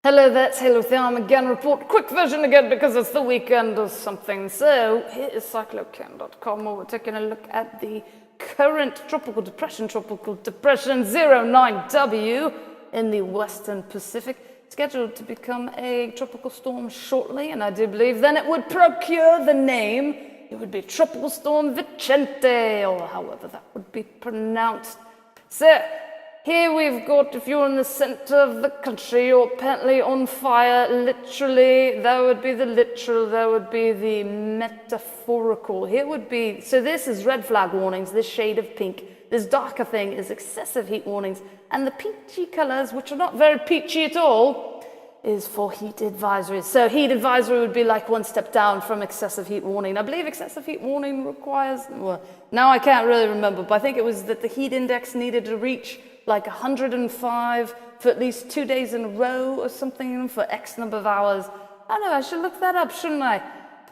Hello, that's Halo Theorem again. Report quick version again because it's the weekend or something. So here is cyclochem.com where we're taking a look at the current tropical depression 09W in the Western Pacific, scheduled to become a tropical storm shortly, and I do believe then it would procure the name. It would be Tropical Storm Vicente, or however that would be pronounced. So here we've got, if you're in the center of the country, you're apparently on fire, literally. That would be the literal, that would be the metaphorical. Here would be, so this is red flag warnings, this shade of pink. This darker thing is excessive heat warnings. And the peachy colors, which are not very peachy at all, is for heat advisories. So heat advisory would be like one step down from excessive heat warning. I believe excessive heat warning requires, well, now I can't really remember, but I think it was that the heat index needed to reach like 105 for at least 2 days in a row or something for X number of hours. I know, I should look that up, shouldn't I?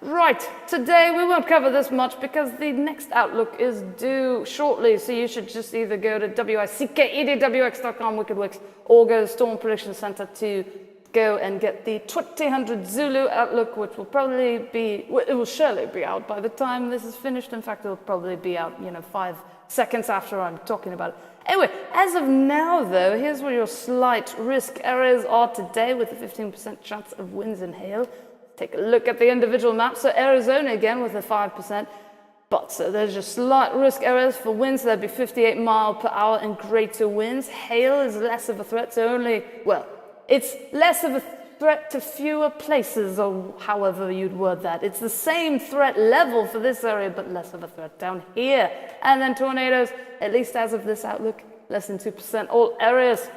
Right, today we won't cover this much because the next outlook is due shortly, so you should just either go to wickedwx.com, wickedwix, or go to Storm Prediction Center to go and get the 2000 Zulu outlook, which will probably be, it will surely be out by the time this is finished. In fact, it will probably be out, 5 seconds after I'm talking about it. Anyway, as of now, though, here's where your slight risk areas are today with a 15% chance of winds and hail. Take a look at the individual maps. So Arizona again with a 5%. But so there's your slight risk areas for winds. There'd be 58 mile per hour and greater winds. Hail is less of a threat, so only, well, it's less of a threat to fewer places, or however you'd word that. It's the same threat level for this area, but less of a threat down here. And then tornadoes, at least as of this outlook, less than 2% all areas.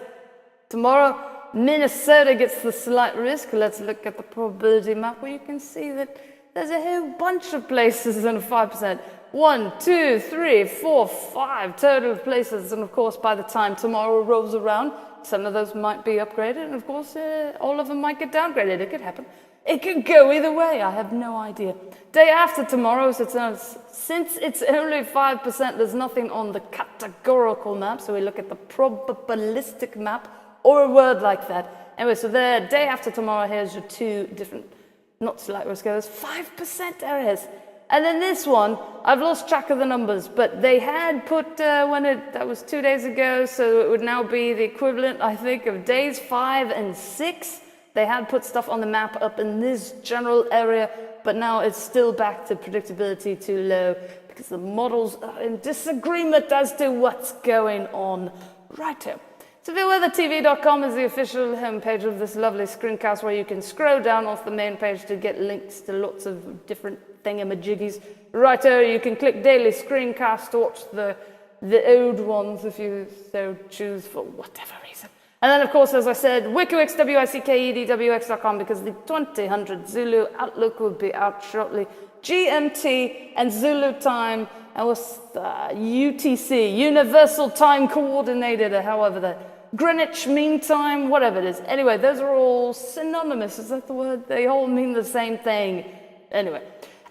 Tomorrow, Minnesota gets the slight risk. Let's look at the probability map where you can see that there's a whole bunch of places in 5%. 1, 2, 3, 4, 5 total places. And of course, by the time tomorrow rolls around, some of those might be upgraded, and of course, all of them might get downgraded. It could happen. It could go either way. I have no idea. Day after tomorrow, so since it's only 5%, there's nothing on the categorical map, so we look at the probabilistic map, or a word like that. Anyway, so the day after tomorrow, here's your two different, not slight risk areas, 5% areas. And then this one, I've lost track of the numbers, but they had put, that was 2 days ago, so it would now be the equivalent, I think, of days 5 and 6. They had put stuff on the map up in this general area, but now it's still back to predictability too low because the models are in disagreement as to what's going on. Righto. SevereWeatherTV.com is the official homepage of this lovely screencast where you can scroll down off the main page to get links to lots of different thingamajiggies. Righto, you can click daily screencast to watch the old ones if you so choose for whatever reason. And then, of course, as I said, wickedwx, wickedwx.com, because the 2000 Zulu outlook will be out shortly. GMT and Zulu time, and what's UTC, Universal Time Coordinated, or however that, Greenwich Mean Time, whatever it is. Anyway, those are all synonymous. Is that the word? They all mean the same thing. Anyway.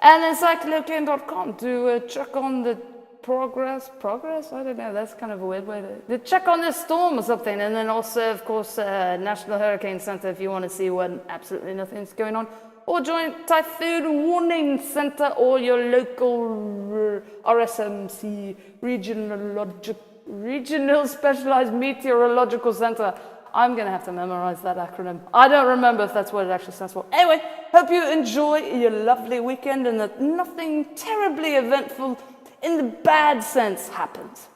And then cyclochem.com to check on the progress? I don't know, that's kind of a weird way to check on this storm or something. And then also, of course, National Hurricane Center if you want to see when absolutely nothing's going on. Or join Typhoon Warning Center or your local RSMC, Regional Specialized Meteorological Center. I'm going to have to memorize that acronym. I don't remember if that's what it actually stands for. Anyway, hope you enjoy your lovely weekend and that nothing terribly eventful in the bad sense happens.